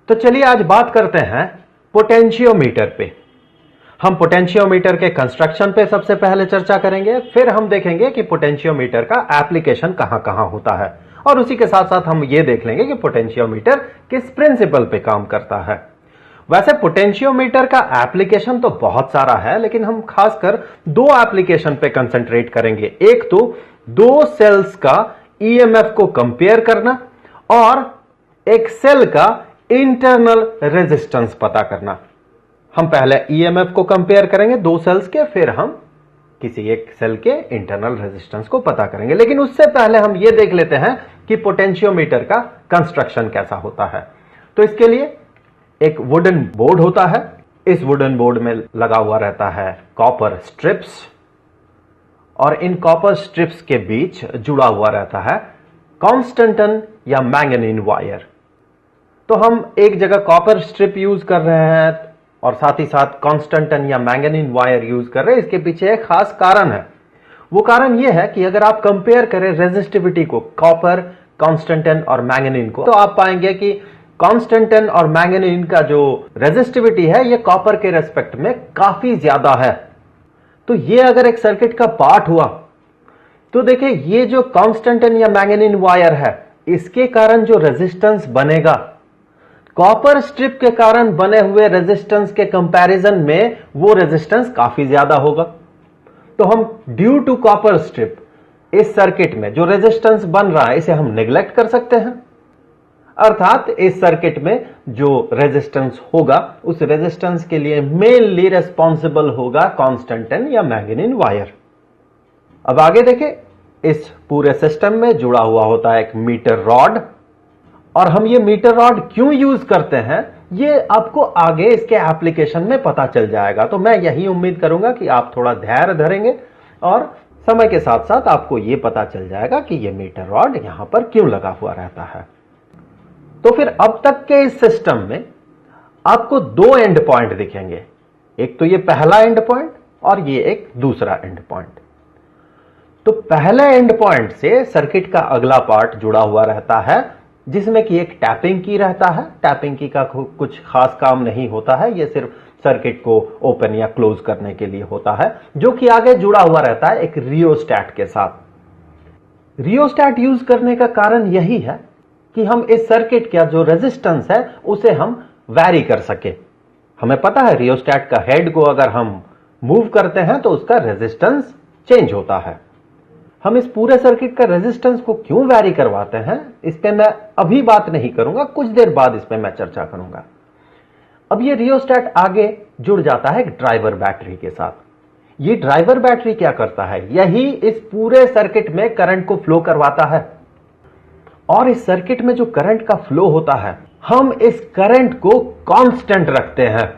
तो चलिए आज बात करते हैं पोटेंशियोमीटर पे। हम पोटेंशियोमीटर के कंस्ट्रक्शन पे सबसे पहले चर्चा करेंगे, फिर हम देखेंगे कि पोटेंशियोमीटर का एप्लीकेशन कहां कहां होता है, और उसी के साथ साथ हम ये देख लेंगे कि पोटेंशियोमीटर किस प्रिंसिपल पे काम करता है। वैसे पोटेंशियोमीटर का एप्लीकेशन तो बहुत सारा है, लेकिन हम खासकर दो एप्लीकेशन पे कंसंट्रेट करेंगे। एक तो दो सेल्स का ईएमएफ को कंपेयर करना, और एक सेल का इंटरनल रेजिस्टेंस पता करना। हम पहले ईएमएफ को कंपेयर करेंगे दो सेल्स के, फिर हम किसी एक सेल के इंटरनल रेजिस्टेंस को पता करेंगे। लेकिन उससे पहले हम यह देख लेते हैं कि पोटेंशियोमीटर का कंस्ट्रक्शन कैसा होता है। तो इसके लिए एक वुडन बोर्ड होता है। इस वुडन बोर्ड में लगा हुआ रहता है कॉपर स्ट्रिप्स, और इन कॉपर स्ट्रिप्स के बीच जुड़ा हुआ रहता है कॉन्स्टेंटन या मैंगनीन वायर। तो हम एक जगह कॉपर स्ट्रिप यूज कर रहे हैं और साथ ही साथ कॉन्स्टेंटन या मैंगनीन वायर यूज कर रहे हैं। इसके पीछे एक खास कारण है। वो कारण यह है कि अगर आप कंपेयर करें रेजिस्टिविटी को, कॉपर, कॉन्स्टेंटन और मैंगनीन को, तो आप पाएंगे कि कॉन्स्टेंटन और मैंगनीन का जो रेजिस्टिविटी है ये कॉपर के रेस्पेक्ट में काफी ज्यादा है। तो ये अगर एक सर्किट का पार्ट हुआ तो देखिए, ये जो कॉन्स्टेंटन या मैंगनीन वायर है, इसके कारण जो रेजिस्टेंस बनेगा, कॉपर स्ट्रिप के कारण बने हुए रेजिस्टेंस के कंपैरिजन में वो रेजिस्टेंस काफी ज्यादा होगा। तो हम ड्यू टू कॉपर स्ट्रिप इस सर्किट में जो रेजिस्टेंस बन रहा है, इसे हम नेग्लेक्ट कर सकते हैं। अर्थात इस सर्किट में जो रेजिस्टेंस होगा, उस रेजिस्टेंस के लिए मेनली रिस्पॉन्सिबल होगा कॉन्स्टेंटन या मैंगनीन वायर। अब आगे देखें, इस पूरे सिस्टम में जुड़ा हुआ होता है एक मीटर रॉड, और हम ये मीटर रॉड क्यों यूज करते हैं ये आपको आगे इसके एप्लीकेशन में पता चल जाएगा। तो मैं यही उम्मीद करूंगा कि आप थोड़ा धैर्य धरेंगे और समय के साथ साथ आपको ये पता चल जाएगा कि ये मीटर रॉड यहां पर क्यों लगा हुआ रहता है। तो फिर अब तक के इस सिस्टम में आपको दो एंड पॉइंट दिखेंगे। एक तो ये पहला एंड पॉइंट और ये एक दूसरा एंड पॉइंट। तो पहले एंड पॉइंट से सर्किट का अगला पार्ट जुड़ा हुआ रहता है, जिसमें कि एक टैपिंग की रहता है। टैपिंग की का कुछ खास काम नहीं होता है, यह सिर्फ सर्किट को ओपन या क्लोज करने के लिए होता है, जो कि आगे जुड़ा हुआ रहता है एक रियोस्टैट के साथ। रियोस्टैट यूज करने का कारण यही है कि हम इस सर्किट का जो रेजिस्टेंस है उसे हम वैरी कर सके। हमें पता है रियोस्टैट का हेड को अगर हम मूव करते हैं तो उसका रेजिस्टेंस चेंज होता है। हम इस पूरे सर्किट का रेजिस्टेंस को क्यों वैरी करवाते हैं, इस पे मैं अभी बात नहीं करूंगा, कुछ देर बाद इस पे मैं चर्चा करूंगा। अब ये रियोस्टैट आगे जुड़ जाता है एक ड्राइवर बैटरी के साथ। ये ड्राइवर बैटरी क्या करता है, यही इस पूरे सर्किट में करंट को फ्लो करवाता है। और इस सर्किट में जो करंट का फ्लो होता है, हम इस करंट को कांस्टेंट रखते हैं,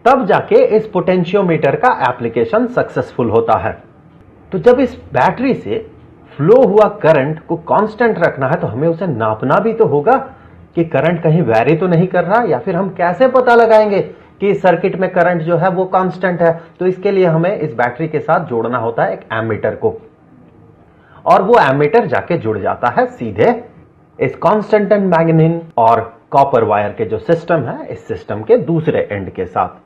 तब जाके इस पोटेंशियोमीटर का एप्लीकेशन सक्सेसफुल होता है। तो जब इस बैटरी से फ्लो हुआ करंट को कांस्टेंट रखना है, तो हमें उसे नापना भी तो होगा कि करंट कहीं वैरी तो नहीं कर रहा, या फिर हम कैसे पता लगाएंगे कि इस सर्किट में करंट जो है वो कांस्टेंट है। तो इसके लिए हमें इस बैटरी के साथ जोड़ना होता है एक एमीटर को, और वो एमीटर जाके जुड़ जाता है सीधे इस कॉन्स्टेंटन मैंगनीन और कॉपर वायर के जो सिस्टम है, इस सिस्टम के दूसरे एंड के साथ।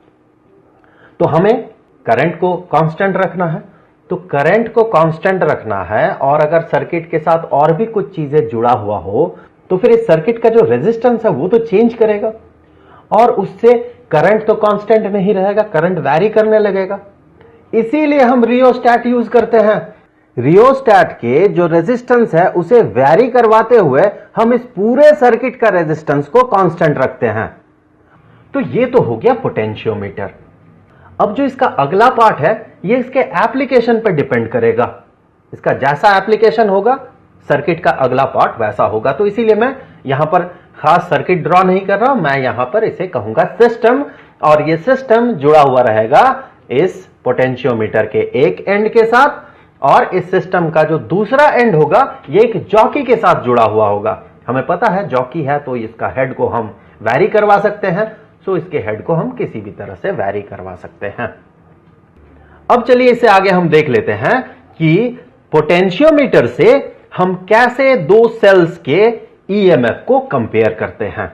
तो हमें करंट को कांस्टेंट रखना है। तो करंट को कांस्टेंट रखना है, और अगर सर्किट के साथ और भी कुछ चीजें जुड़ा हुआ हो तो फिर इस सर्किट का जो रेजिस्टेंस है वो तो चेंज करेगा, और उससे करंट तो कांस्टेंट नहीं रहेगा, करंट वैरी करने लगेगा। इसीलिए हम रियोस्टैट यूज करते हैं। रियोस्टैट के जो रेजिस्टेंस है उसे वैरी करवाते हुए हम इस पूरे सर्किट का रेजिस्टेंस को कांस्टेंट रखते हैं। तो ये तो हो गया पोटेंशियोमीटर। अब जो इसका अगला पार्ट है, ये इसके एप्लीकेशन पर डिपेंड करेगा। इसका जैसा एप्लीकेशन होगा, सर्किट का अगला पार्ट वैसा होगा। तो इसीलिए मैं यहां पर खास सर्किट ड्रॉ नहीं कर रहा हूं, मैं यहां पर इसे कहूंगा सिस्टम, और ये सिस्टम जुड़ा हुआ रहेगा इस पोटेंशियोमीटर के एक एंड के साथ, और इस सिस्टम का जो दूसरा एंड होगा ये एक जॉकी के साथ जुड़ा हुआ होगा। हमें पता है जॉकी है तो इसका हेड को हम वैरी करवा सकते हैं, सो इसके हेड को हम किसी भी तरह से वैरी करवा सकते हैं। अब चलिए इसे आगे हम देख लेते हैं कि पोटेंशियोमीटर से हम कैसे दो सेल्स के ईएमएफ को कंपेयर करते हैं।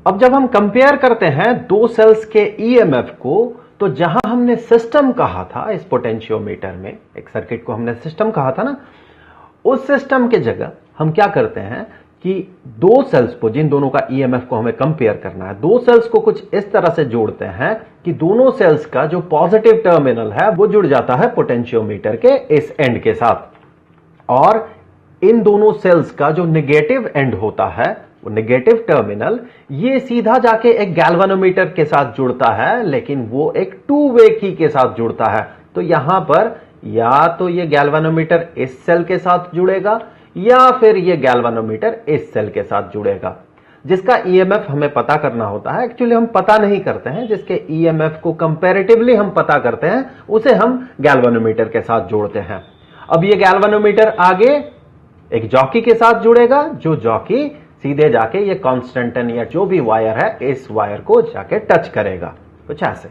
अब जब हम कंपेयर करते हैं दो सेल्स के ईएमएफ को, तो जहां हमने सिस्टम कहा था इस पोटेंशियोमीटर में, एक सर्किट को हमने सिस्टम कहा था ना, उस सिस्टम के जगह हम क्या करते हैं कि दो सेल्स को, जिन दोनों का ईएमएफ को हमें कंपेयर करना है, दो सेल्स को कुछ इस तरह से जोड़ते हैं कि दोनों सेल्स का जो पॉजिटिव टर्मिनल है वो जुड़ जाता है पोटेंशियोमीटर के इस एंड के साथ, और इन दोनों सेल्स का जो नेगेटिव एंड होता है, वो नेगेटिव टर्मिनल, ये सीधा जाके एक गैल्वेनोमीटर के साथ जुड़ता है, लेकिन वो एक टू वे की के साथ जुड़ता है। तो यहां पर या तो ये गैल्वेनोमीटर इस सेल के साथ जुड़ेगा या फिर ये गैल्वेनोमीटर इस सेल के साथ जुड़ेगा। जिसका ईएमएफ हमें पता करना होता है, एक्चुअली हम पता नहीं करते हैं, जिसके ईएमएफ को कंपैरेटिवली हम पता करते हैं, उसे हम गैल्वेनोमीटर के साथ जोड़ते हैं। अब ये गैल्वेनोमीटर आगे एक जॉकी के साथ जुड़ेगा, जो जॉकी सीधे जाके ये कांस्टेंटन या जो भी वायर है, इस वायर को जाके टच करेगा, कुछ ऐसे।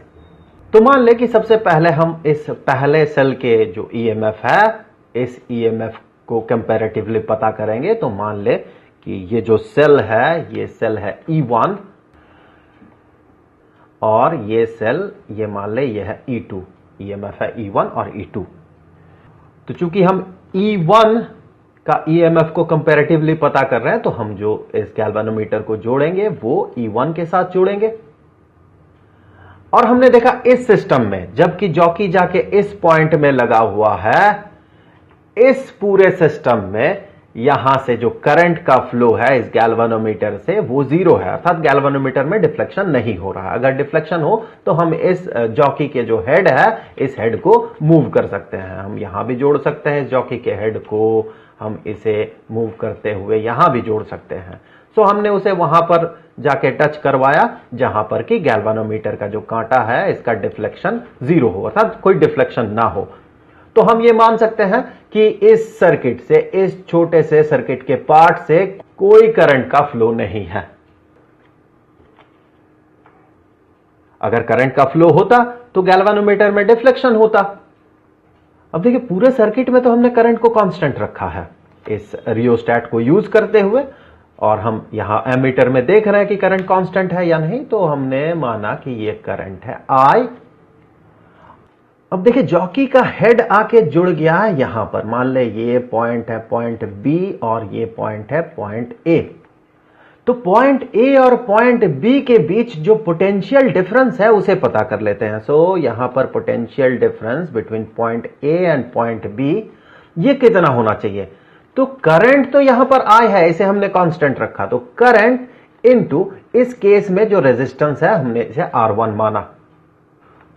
तो मान ले कि सबसे पहले हम इस पहले सेल के जो ईएमएफ है, इस ईएमएफ को कंपैरेटिवली पता करेंगे। तो मान ले कि ये जो सेल है, ये सेल है E1 और ये सेल, ये मान ले ये है E2, ईएमएफ है E1 और E2। तो चूंकि हम E1 का ईएमएफ को कंपैरेटिवली पता कर रहे हैं, तो हम जो इस गैल्वेनोमीटर को जोड़ेंगे वो E1 के साथ जोड़ेंगे। और हमने देखा इस सिस्टम में, जबकि जॉकी जाके इस पॉइंट में लगा हुआ है, इस पूरे सिस्टम में यहां से जो करंट का फ्लो है इस गैल्वेनोमीटर से, वो जीरो है, अर्थात गैल्वेनोमीटर में डिफ्लेक्शन नहीं हो रहा है। अगर डिफ्लेक्शन हो तो हम इस जॉकी के जो हेड है, इस हेड को मूव कर सकते हैं। हम यहां भी जोड़ सकते हैं इस जॉकी के हेड को, हम इसे मूव करते हुए यहां भी जोड़ सकते हैं। सो हमने उसे वहां पर जाके टच करवाया जहां पर कि गैल्वेनोमीटर का जो कांटा है, इसका डिफ्लेक्शन जीरो हो, अर्थात कोई डिफ्लेक्शन ना हो। तो हम ये मान सकते हैं कि इस सर्किट से, इस छोटे से सर्किट के पार्ट से कोई करंट का फ्लो नहीं है। अगर करंट का फ्लो होता तो गैल्वेनोमीटर में डिफ्लेक्शन होता। अब देखिए, पूरे सर्किट में तो हमने करंट को कांस्टेंट रखा है इस रियोस्टैट को यूज करते हुए, और हम यहां एमीटर में देख रहे हैं कि करंट कांस्टेंट है या नहीं। तो हमने माना कि ये करंट है I। अब देखिए, जॉकी का हेड आके जुड़ गया है यहां पर। मान ले ये पॉइंट है पॉइंट B और ये पॉइंट है पॉइंट A। तो पॉइंट A और पॉइंट B के बीच जो पोटेंशियल डिफरेंस है उसे पता कर लेते हैं। सो यहां पर potential difference between point A and point B ये कितना होना चाहिए? तो करंट तो यहां पर I है, इसे हमने कांस्टेंट रखा, तो करंट इनटू इस केस में जो रेजिस्टेंस है हमने इसे R1 माना।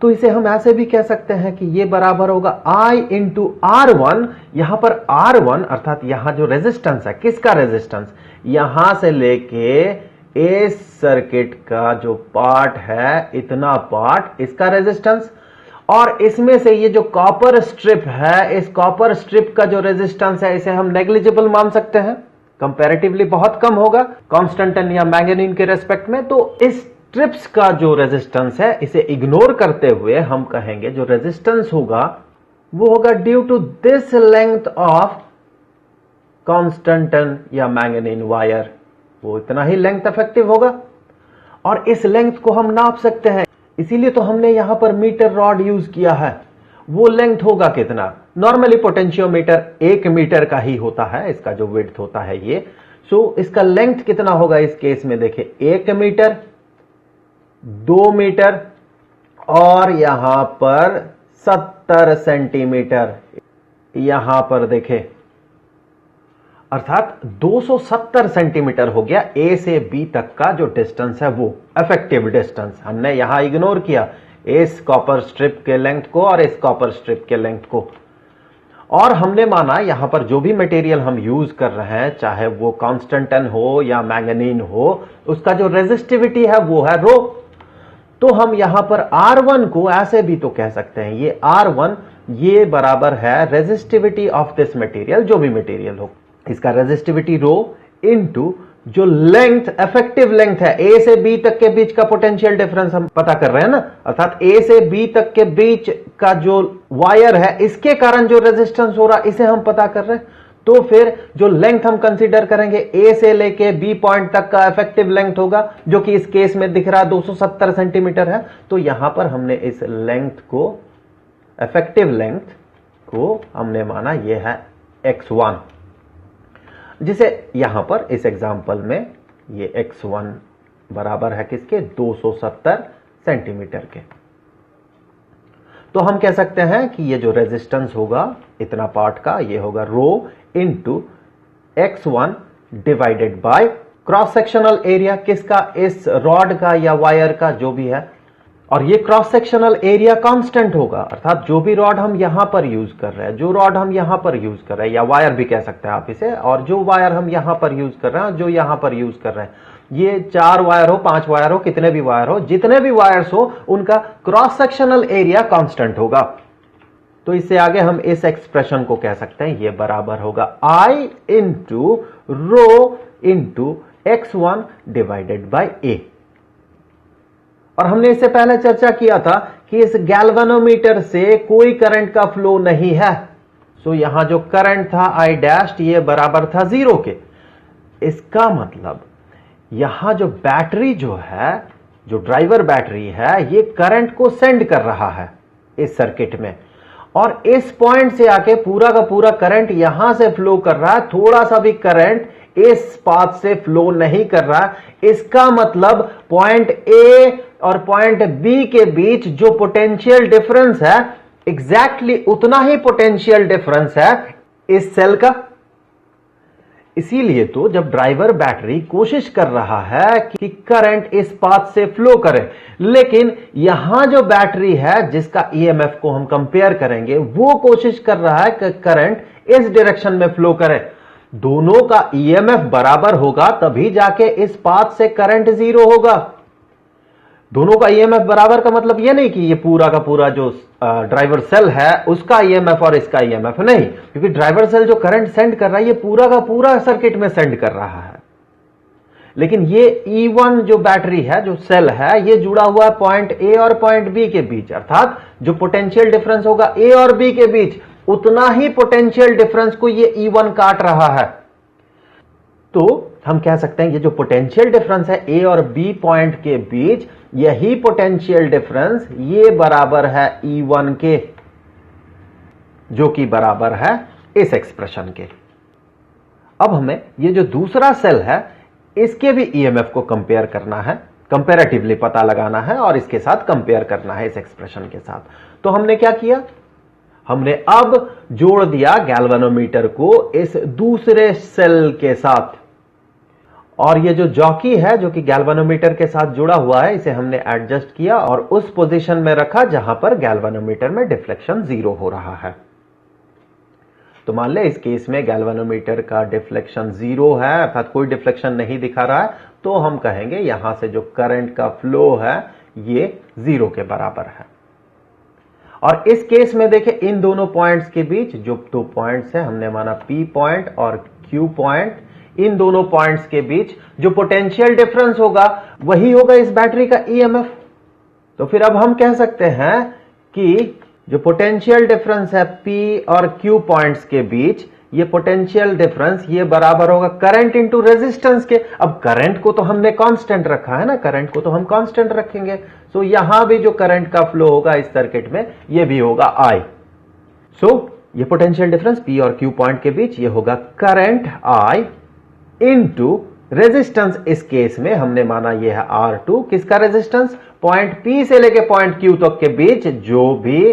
तो इसे हम ऐसे भी कह सकते हैं कि ये बराबर होगा I इंटू R1। यहां पर R1 अर्थात यहां जो रेजिस्टेंस है, किसका रेजिस्टेंस? यहां से लेके इस सर्किट का जो पार्ट है, इतना पार्ट, इसका रेजिस्टेंस, और इसमें से ये जो कॉपर स्ट्रिप है, इस कॉपर स्ट्रिप का जो रेजिस्टेंस है, इसे हम नेग्लिजिबल मान सकते हैं, कंपैरेटिवली बहुत कम होगा कांस्टेंटन या मैंगनीन के रेस्पेक्ट में। तो इस स्ट्रिप्स का जो रेजिस्टेंस है, इसे इग्नोर करते हुए हम कहेंगे जो रेजिस्टेंस होगा वो होगा due to this length of constantan या मैंगनीन वायर, वो इतना ही लेंथ इफेक्टिव होगा। और इस लेंथ को हम नाप सकते हैं, इसीलिए तो हमने यहां पर मीटर रॉड यूज किया है। वो लेंथ होगा कितना? नॉर्मली पोटेंशियोमीटर 1 मीटर का ही होता है, इसका जो विड्थ होता है ये। सो इसका लेंथ कितना होगा इस केस में? देखिए, 1 मीटर, 2 मीटर और यहां पर 70 सेंटीमीटर, यहां पर देखें, अर्थात 270 सेंटीमीटर हो गया ए से बी तक का जो डिस्टेंस है, वो इफेक्टिव डिस्टेंस। हमने यहां इग्नोर किया इस कॉपर स्ट्रिप के लेंथ को और इस कॉपर स्ट्रिप के लेंथ को, और हमने माना यहां पर जो भी मटेरियल हम यूज कर रहे हैं, चाहे वो कांस्टेंटन हो या मैंगनीन हो, उसका जो रेजिस्टिविटी है वो है रो। तो हम यहां पर R1 को ऐसे भी तो कह सकते हैं, ये R1 ये बराबर है रेजिस्टिविटी ऑफ दिस मटेरियल, जो भी मटेरियल हो, इसका रेजिस्टिविटी रो इनटू जो लेंथ, इफेक्टिव लेंथ है, ए से बी तक के बीच का पोटेंशियल डिफरेंस हम पता कर रहे हैं ना, अर्थात ए से बी तक के बीच का जो वायर है, इसके कारण जो रेजिस्टेंस हो रहा, इसे हम पता कर रहे हैं। तो फिर जो लेंथ हम कंसीडर करेंगे ए से लेके बी पॉइंट तक का इफेक्टिव लेंथ होगा, जो कि इस केस में दिख रहा है 270 सेंटीमीटर है। तो यहां पर हमने इस लेंथ को, इफेक्टिव लेंथ को हमने माना ये है x1, जिसे यहां पर इस एग्जांपल में ये x1 बराबर है किसके, 270 सेंटीमीटर के। तो हम कह सकते हैं कि ये जो रेजिस्टेंस होगा इतना पार्ट का, ये होगा rho into x1 divided by cross sectional area किसका, इस रॉड का या वायर का, जो भी है। और ये क्रॉस सेक्शनल एरिया कांस्टेंट होगा, अर्थात जो भी रॉड हम यहां पर यूज कर रहे हैं, जो रॉड हम यहां पर यूज कर रहे हैं, या वायर भी कह सकते हैं आप इसे, और जो वायर हम यहां पर यूज कर रहे हैं, जो यहां पर यूज कर रहे हैं, ये 4 वायर हो, 5 वायर हो, कितने भी वायर हो, जितने भी वायर्स हो, उनका क्रॉस सेक्शनल एरिया कांस्टेंट होगा। तो इससे आगे हम इस एक्सप्रेशन को कह सकते हैं, ये बराबर होगा I into rho into x1 divided by a। और हमने इससे पहले चर्चा किया था कि इस गैल्वेनोमीटर से कोई करंट का फ्लो नहीं है। सो यहां जो करंट था I डैश, ये बराबर था 0 के। इसका मतलब यहां जो बैटरी जो है, जो ड्राइवर बैटरी है, ये करंट को सेंड कर रहा है इस सर्किट में, और इस पॉइंट से आके पूरा का पूरा करंट यहां से फ्लो कर रहा है, थोड़ा सा भी करंट इस पाथ से फ्लो नहीं कर रहा है। इसका मतलब पॉइंट ए और पॉइंट बी के बीच जो पोटेंशियल डिफरेंस है, एग्जैक्टली उतना ही पोटेंशियल डिफरेंस है इस सेल का। इसीलिए तो जब ड्राइवर बैटरी कोशिश कर रहा है कि करंट इस पाथ से फ्लो करे, लेकिन यहां जो बैटरी है जिसका ईएमएफ को हम कंपेयर करेंगे, वो कोशिश कर रहा है कि करंट इस डायरेक्शन में फ्लो करे। दोनों का ईएमएफ बराबर होगा तभी जाके इस पाथ से करंट 0 होगा। दोनों का ईएमएफ बराबर का मतलब यह नहीं कि ये पूरा का पूरा जो ड्राइवर सेल है उसका ईएमएफ और इसका ईएमएफ नहीं, क्योंकि ड्राइवर सेल जो करंट सेंड कर रहा है ये पूरा का पूरा सर्किट में सेंड कर रहा है। लेकिन ये E1 जो बैटरी है, जो सेल है, ये जुड़ा हुआ है पॉइंट ए और पॉइंट बी के बीच, अर्थात जो पोटेंशियल डिफरेंस होगा ए और बी के बीच, उतना ही पोटेंशियल डिफरेंस को ये E1 काट रहा है। तो हम कह सकते हैं ये जो पोटेंशियल डिफरेंस है ए और बी पॉइंट के बीच, यही पोटेंशियल डिफरेंस ये बराबर है E1 के, जो कि बराबर है इस एक्सप्रेशन के। अब हमें ये जो दूसरा सेल है इसके भी ईएमएफ को कंपेयर करना है, कंपैरेटिवली पता लगाना है और इसके साथ कंपेयर करना है इस एक्सप्रेशन के साथ। तो हमने क्या किया, हमने अब जोड़ दिया गैल्वेनोमीटर को इस दूसरे सेल के साथ, और ये जो जॉकी है जो कि गैल्वेनोमीटर के साथ जुड़ा हुआ है, इसे हमने एडजस्ट किया और उस पोजीशन में रखा जहां पर गैल्वेनोमीटर में डिफ्लेक्शन 0 हो रहा है। तो मान ले इस केस में गैल्वेनोमीटर का डिफ्लेक्शन 0 है, अर्थात कोई डिफ्लेक्शन नहीं दिखा रहा है, तो हम कहेंगे यहां से जो करंट का फ्लो है ये 0 के बराबर है। और इस केस में देखें, इन दोनों पॉइंट्स के बीच जो 2 पॉइंट्स हैं, हमने माना P पॉइंट और Q पॉइंट, इन दोनों पॉइंट्स के बीच जो पोटेंशियल डिफरेंस होगा वही होगा इस बैटरी का ईएमएफ। तो फिर अब हम कह सकते हैं कि जो पोटेंशियल डिफरेंस है P और Q पॉइंट्स के बीच, ये पोटेंशियल डिफरेंस ये बराबर होगा करंट इंटू रेजिस्टेंस के। अब करंट को तो हमने कांस्टेंट रखा है ना, करंट को तो हम कांस्टेंट रखेंगे, सो यहां भी जो करंट का फ्लो होगा इस सर्किट में ये भी होगा I। सो ये पोटेंशियल डिफरेंस P और Q पॉइंट के बीच ये होगा करंट I इंटू रेजिस्टेंस। इस केस में हमने माना यह है R2, किसका रेजिस्टेंस, पॉइंट P से लेके पॉइंट Q तक के बीच जो भी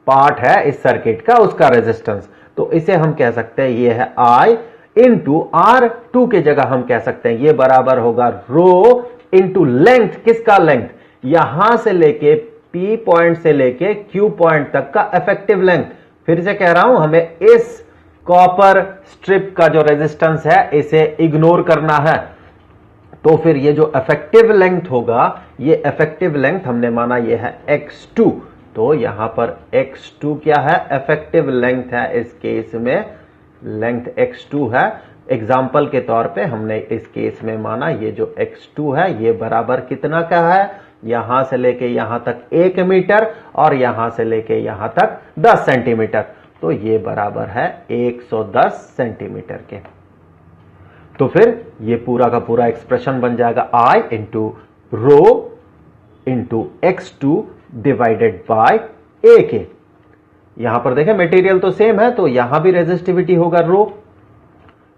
पार्ट है इस सर्किट का उसका रेजिस्टेंस। तो इसे हम कह सकते हैं ये है I इंटू R2 के जगह हम कह सकते हैं ये बराबर होगा रो इंटू लेंथ, किसका लेंथ, यहां से लेके P पॉइंट से लेके Q पॉइंट तक का इफेक्टिव लेंथ। फिर से कह रहा हूं, हमें इस कॉपर स्ट्रिप का जो रेजिस्टेंस है इसे इग्नोर करना है। तो फिर ये जो इफेक्टिव लेंथ होगा, ये इफेक्टिव लेंथ हमने माना ये है x2। तो यहां पर x2 क्या है, इफेक्टिव लेंथ है, इस केस में लेंथ x2 है। एग्जाम्पल के तौर पे हमने इस केस में माना ये जो x2 है ये बराबर कितना का है, यहां से लेके यहां तक 1 मीटर और यहां से लेके यहां तक 10 सेंटीमीटर। तो ये बराबर है 110 सेंटीमीटर के। तो फिर ये पूरा का पूरा एक्सप्रेशन बन जाएगा I into rho into x2 divided by A के। यहां पर देखें मटेरियल तो सेम है, तो यहां भी रेजिस्टिविटी होगा रो।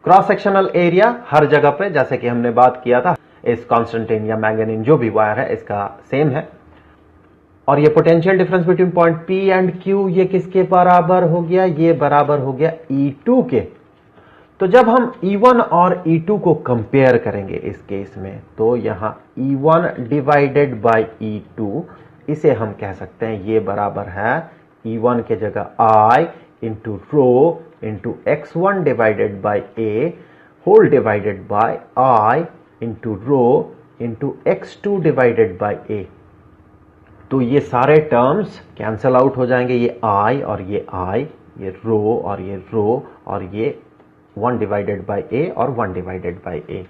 क्रॉस सेक्शनल एरिया हर जगह पे जैसे कि हमने बात किया था, इस कॉन्स्टेंटिन या मैंगनीन जो भी वायर है इसका सेम है। और ये potential difference between point P and Q ये किसके बराबर हो गया? ये बराबर हो गया E2 के। तो जब हम E1 और E2 को कंपेयर करेंगे इस केस में, तो यहां E1 डिवाइडेड बाय E2, इसे हम कह सकते हैं ये बराबर है E1 के जगह I into rho into x1 divided by A whole divided by I into rho into x2 divided by A। तो ये सारे टर्म्स कैंसल आउट हो जाएंगे, ये I और ये I, ये रो और ये रो, और ये 1 डिवाइडेड बाय A और 1 डिवाइडेड बाय A,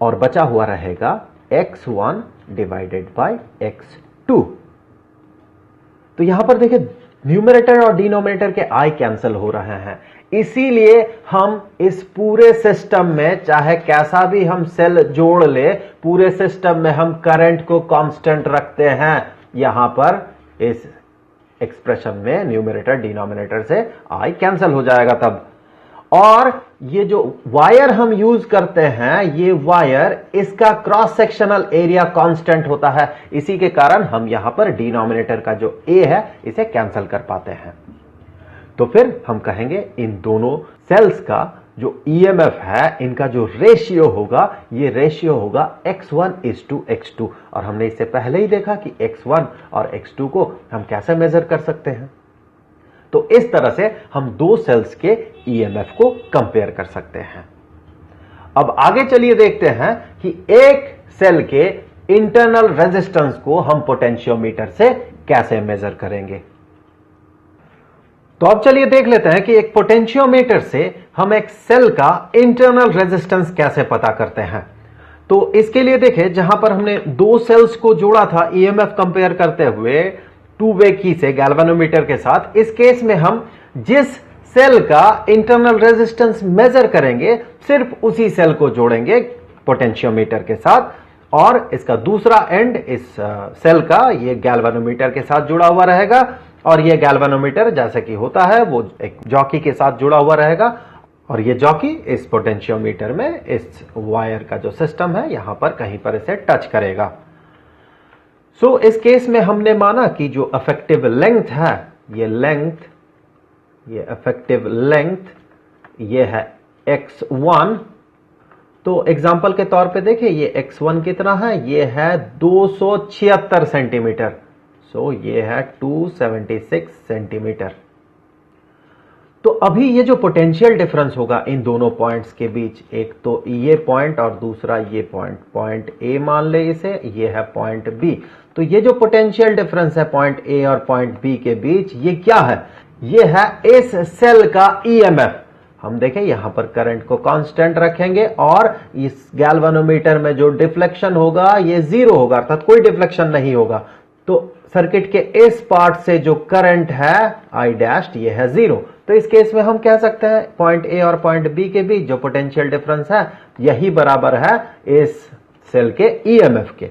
और बचा हुआ रहेगा x1 डिवाइडेड बाय x2। तो यहां पर देखिए न्यूमरेटर और डिनोमिनेटर के I कैंसल हो रहे हैं, इसीलिए हम इस पूरे सिस्टम में चाहे कैसा भी हम सेल जोड़ ले, पूरे सिस्टम में हम करंट को कांस्टेंट रखते हैं। यहां पर इस एक्सप्रेशन में न्यूमरेटर डिनोमिनेटर से I कैंसल हो जाएगा तब। और ये जो वायर हम यूज करते हैं, ये वायर इसका क्रॉस सेक्शनल एरिया कांस्टेंट होता है, इसी के कारण हम यहां पर डिनोमिनेटर का जो A है इसे कैंसल कर पाते हैं। तो फिर हम कहेंगे इन दोनों सेल्स का जो EMF है, इनका जो रेशियो होगा, ये रेशियो होगा x1:x2। और हमने इससे पहले ही देखा कि x1 और x2 को हम कैसे मेजर कर सकते हैं। तो इस तरह से हम दो सेल्स के EMF को कंपेयर कर सकते हैं। अब आगे चलिए देखते हैं कि एक सेल के इंटरनल रेजिस्टेंस को हम पोटेंशियोमीटर से कैसे मेजर करेंगे। तो अब चलिए देख लेते हैं कि एक पोटेंशियोमीटर से हम एक सेल का इंटरनल रेजिस्टेंस कैसे पता करते हैं। तो इसके लिए देखिए, जहां पर हमने दो सेल्स को जोड़ा था EMF कंपेयर करते हुए टू वे की से गैल्वेनोमीटर के साथ, इस केस में हम जिस सेल का इंटरनल रेजिस्टेंस मेजर करेंगे सिर्फ उसी सेल को जोड़ेंगे पोटेंशियोमीटर के साथ, और इसका दूसरा एंड इस सेल का ये गैल्वेनोमीटर के साथ जुड़ा हुआ रहेगा। और ये गैल्वेनोमीटर जैसे कि होता है वो एक जॉकी के साथ जुड़ा हुआ रहेगा, और ये जॉकी इस पोटेंशियोमीटर में इस वायर का जो सिस्टम है यहां पर कहीं पर इसे टच करेगा। सो इस केस में हमने माना कि जो अफेक्टिव लेंथ है, ये लेंथ, ये अफेक्टिव लेंथ ये है x1। तो एग्जांपल के तौर पे देखिए ये x1 कितना है, ये है 276 सेंटीमीटर। सो ये है 276 सेंटीमीटर। तो अभी ये जो पोटेंशियल डिफरेंस होगा इन दोनों पॉइंट्स के बीच, एक तो ये पॉइंट और दूसरा ये पॉइंट, पॉइंट ए मान ले इसे, ये है पॉइंट बी। तो ये जो पोटेंशियल डिफरेंस है पॉइंट ए और पॉइंट बी के बीच, ये क्या है? ये है इस सेल का EMF। हम देखें यहां पर करंट को कांस्टेंट रखेंगे और इस गैल्वेनोमीटर में जो डिफ्लेक्शन होगा ये 0 होगा, अर्थात कोई डिफ्लेक्शन नहीं होगा। तो सर्किट के इस पार्ट से जो करंट है I' ये है 0। तो इस केस में हम कह सकते हैं पॉइंट ए और पॉइंट बी के बीच जो पोटेंशियल डिफरेंस है यही बराबर है इस सेल के EMF के,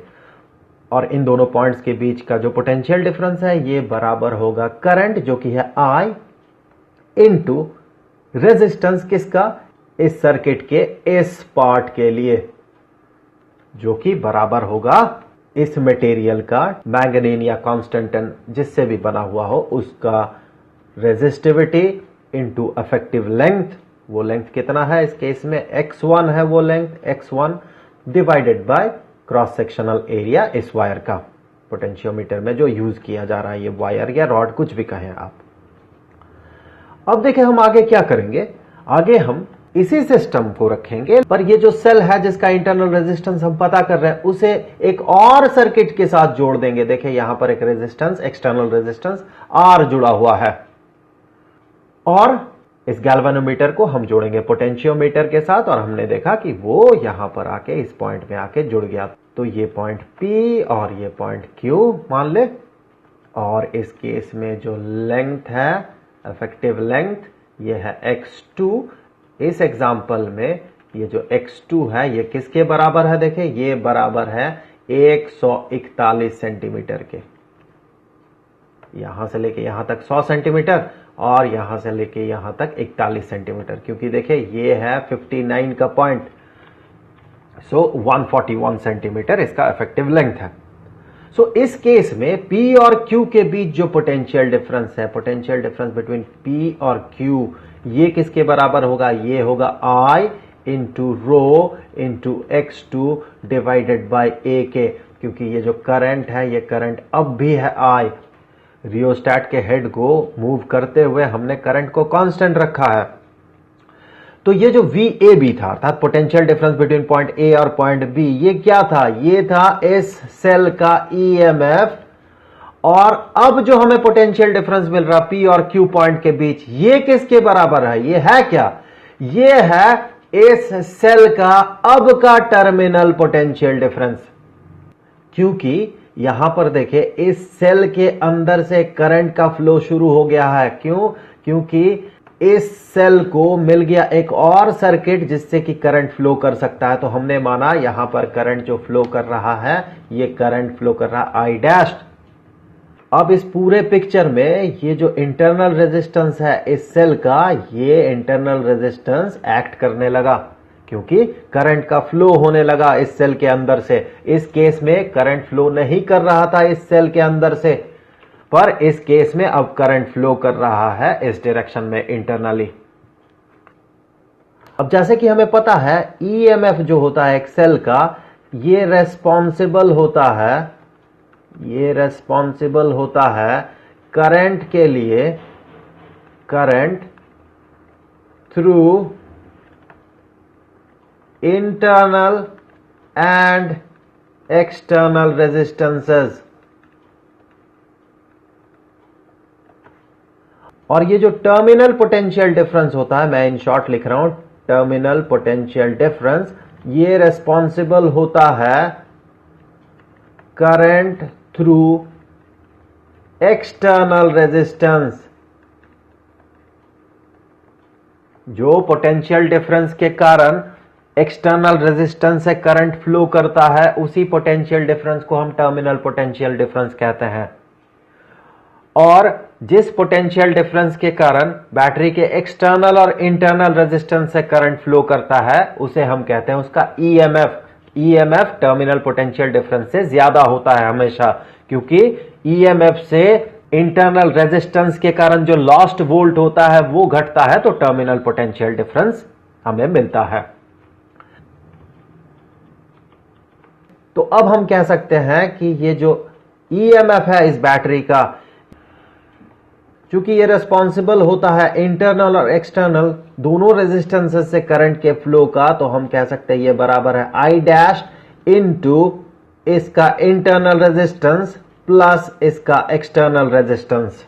और इन दोनों पॉइंट्स के बीच का जो पोटेंशियल डिफरेंस है ये बराबर होगा करंट जो कि है I इंटू रेजिस्टेंस किसका? इस सर्किट के इस पार्ट के लिए, जो कि बराबर होगा इस मटेरियल का मैंगनीन या कॉन्स्टेंटिन जिससे भी बना हुआ हो उसका रेजिस्टिविटी इंटू अफेक्टिव लेंथ। वो लेंथ कितना है इस केस में? x1 है वो length, x1 divided by cross sectional area इस वायर का, पोटेंशियोमीटर में जो यूज किया जा रहा है, ये वायर या रॉड कुछ भी कहें आप। अब देखें हम आगे क्या करेंगे। आगे हम इसी सिस्टम को रखेंगे, पर ये जो सेल है जिसका इंटरनल रेजिस्टेंस हम पता कर रहे हैं उसे एक और सर्किट के साथ जोड़ देंगे। देखिए यहां पर एक रेजिस्टेंस, एक्सटर्नल रेजिस्टेंस R जुड़ा हुआ है, और इस गैल्वेनोमीटर को हम जोड़ेंगे पोटेंशियोमीटर के साथ, और हमने देखा कि वो यहां पर आके इस पॉइंट में आके जुड़ गया। तो ये पॉइंट P और ये पॉइंट Q मान ले, और इस केस में जो लेंथ है इफेक्टिव लेंथ ये है x2। इस एग्जाम्पल में ये जो x2 है ये किसके बराबर है? देखिए ये बराबर है 141 सेंटीमीटर के। यहां से लेके यहां तक 100 सेंटीमीटर और यहां से लेके यहां तक 41 सेंटीमीटर, क्योंकि देखिए ये है 59 का पॉइंट, सो 141 सेंटीमीटर इसका इफेक्टिव लेंथ है। सो इस केस में P और Q के बीच जो पोटेंशियल डिफरेंस है, पोटेंशियल डिफरेंस बिटवीन P और Q, ये किसके बराबर होगा? ये होगा I into rho into x2 divided by A के, क्योंकि ये जो करंट है ये करंट अब भी है I। रियोस्टैट के हेड को मूव करते हुए हमने करंट को कांस्टेंट रखा है। तो ये जो VAB था अर्थात potential difference between point A और पॉइंट B, ये क्या था? ये था इस सेल का EMF। और अब जो हमें पोटेंशियल डिफरेंस मिल रहा P और Q पॉइंट के बीच, ये किसके बराबर है? ये है क्या? ये है इस सेल का अब का टर्मिनल पोटेंशियल डिफरेंस। क्योंकि यहां पर देखिए इस सेल के अंदर से करंट का फ्लो शुरू हो गया है। क्यों? क्योंकि इस सेल को मिल गया एक और सर्किट जिससे कि करंट फ्लो कर सकता है। तो हमने माना यहां पर करंट जो फ्लो कर रहा है ये करंट फ्लो कर रहा है I डैश। अब इस पूरे पिक्चर में ये जो इंटरनल रेजिस्टेंस है इस सेल का, ये इंटरनल रेजिस्टेंस एक्ट करने लगा क्योंकि करंट का फ्लो होने लगा इस सेल के अंदर से। इस केस में करंट फ्लो नहीं कर रहा था इस सेल के अंदर से, पर इस केस में अब करंट फ्लो कर रहा है इस डायरेक्शन में इंटरनली। अब जैसे कि हमें पता है EMF जो होता है एक सेल का, ये रेस्पॉन्सिबल होता है करंट के लिए, current through internal and external resistances. और ये जो टर्मिनल पोटेंशियल डिफरेंस होता है, मैं इन शॉर्ट लिख रहा हूं टर्मिनल पोटेंशियल डिफरेंस, ये रेस्पॉन्सिबल होता है करंट थ्रू एक्सटर्नल रेजिस्टेंस। जो पोटेंशियल डिफरेंस के कारण एक्सटर्नल रेजिस्टेंस से करंट फ्लो करता है, उसी पोटेंशियल डिफरेंस को हम टर्मिनल पोटेंशियल डिफरेंस कहते हैं। और जिस पोटेंशियल डिफरेंस के कारण बैटरी के एक्सटर्नल और इंटरनल रेजिस्टेंस से करंट फ्लो करता है, उसे हम कहते हैं उसका EMF। EMF terminal potential difference से ज्यादा होता है हमेशा, क्योंकि EMF से इंटरनल रेजिस्टेंस के कारण जो लॉस्ट वोल्ट होता है वो घटता है, तो टर्मिनल पोटेंशियल डिफरेंस हमें मिलता है। तो अब हम कह सकते हैं कि ये जो EMF है इस बैटरी का, चूंकि ये रेस्पॉन्सिबल होता है इंटरनल और एक्सटर्नल दोनों रेजिस्टेंसेस से करंट के फ्लो का, तो हम कह सकते हैं ये बराबर है I डैश इंटू इसका इंटरनल रेजिस्टेंस प्लस इसका एक्सटर्नल रेजिस्टेंस।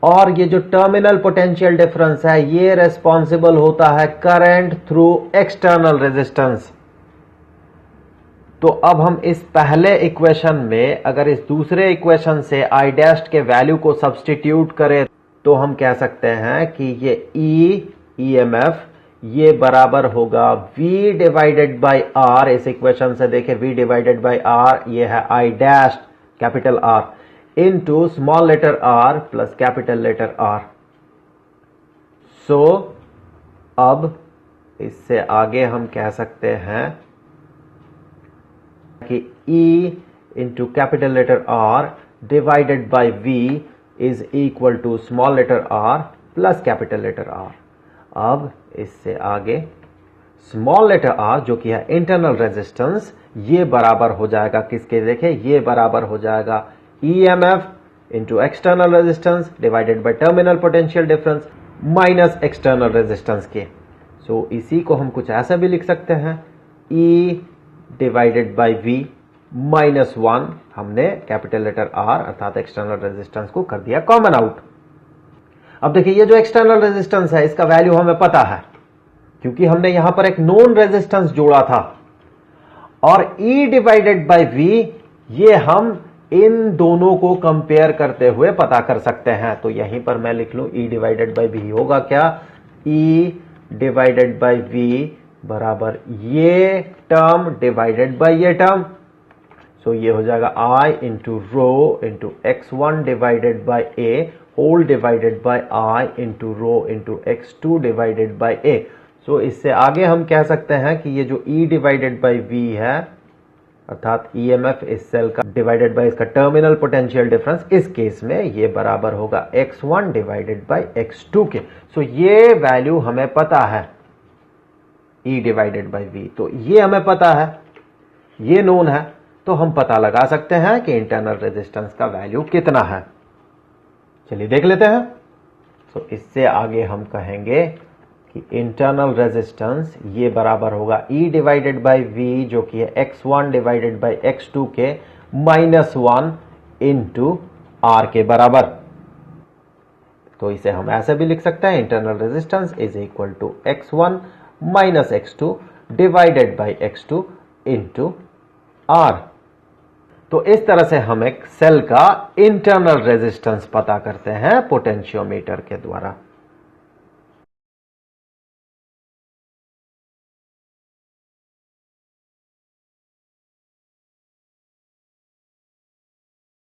और ये जो टर्मिनल पोटेंशियल डिफरेंस है ये रेस्पॉन्सिबल होता है करंट थ्रू एक्सटर्नल रेजिस्टेंस। तो अब हम इस पहले इक्वेशन में अगर इस दूसरे इक्वेशन से I डैश के वैल्यू को सब्स्टिट्यूट करें, तो हम कह सकते हैं कि ये EMF ये बराबर होगा V डिवाइडेड बाई R। इस इक्वेशन से देखें V डिवाइडेड बाई R ये है I dash capital R into small letter r plus capital letter R। So अब इससे आगे हम कह सकते हैं कि E into capital letter R divided by V is equal to small letter r plus capital letter R। अब इससे आगे स्मॉल लेटर r जो कि है इंटरनल रेजिस्टेंस, ये बराबर हो जाएगा किसके? देखें ये बराबर हो जाएगा EMF into external resistance divided by terminal potential difference minus external resistance के। सो इसी को हम कुछ ऐसा भी लिख सकते हैं E divided by V minus 1, हमने कैपिटल लेटर R अर्थात एक्सटर्नल रेजिस्टेंस को कर दिया कॉमन आउट। अब देखिए ये जो एक्सटर्नल रेजिस्टेंस है इसका वैल्यू हमें पता है क्योंकि हमने यहां पर एक नोन रेजिस्टेंस जोड़ा था। और E डिवाइडेड बाई V ये हम इन दोनों को कंपेयर करते हुए पता कर सकते हैं। तो यहीं पर मैं लिख लूं E डिवाइडेड बाई V होगा क्या, E डिवाइडेड बाई V बराबर ये टर्म डिवाइडेड बाई ये टर्म। सो ये हो जाएगा I into rho into x1 divided by A whole divided by I into rho into x2 divided by A। So इससे आगे हम कह सकते हैं कि ये जो E डिवाइडेड बाई V है अर्थात EMF इस सेल का डिवाइडेड बाय इसका टर्मिनल पोटेंशियल डिफरेंस, इस केस में ये बराबर होगा x1 डिवाइडेड बाय x2 के। सो ये वैल्यू हमें पता है E डिवाइडेड बाय V, तो ये हमें पता है, ये नोन है, तो हम पता लगा सकते हैं कि इंटरनल रेजिस्टेंस का वैल्यू कितना है। चलिए देख लेते हैं। तो इससे आगे हम कहेंगे कि इंटरनल रेजिस्टेंस ये बराबर होगा E डिवाइडेड बाई V जो कि है x1 डिवाइडेड बाई x2 के -1 इंटू R के बराबर। तो इसे हम ऐसे भी लिख सकते हैं, internal resistance is equal to x1 minus x2 divided by x2 into R। तो इस तरह से हम एक सेल का इंटरनल रेजिस्टेंस पता करते हैं पोटेंशियोमीटर के द्वारा।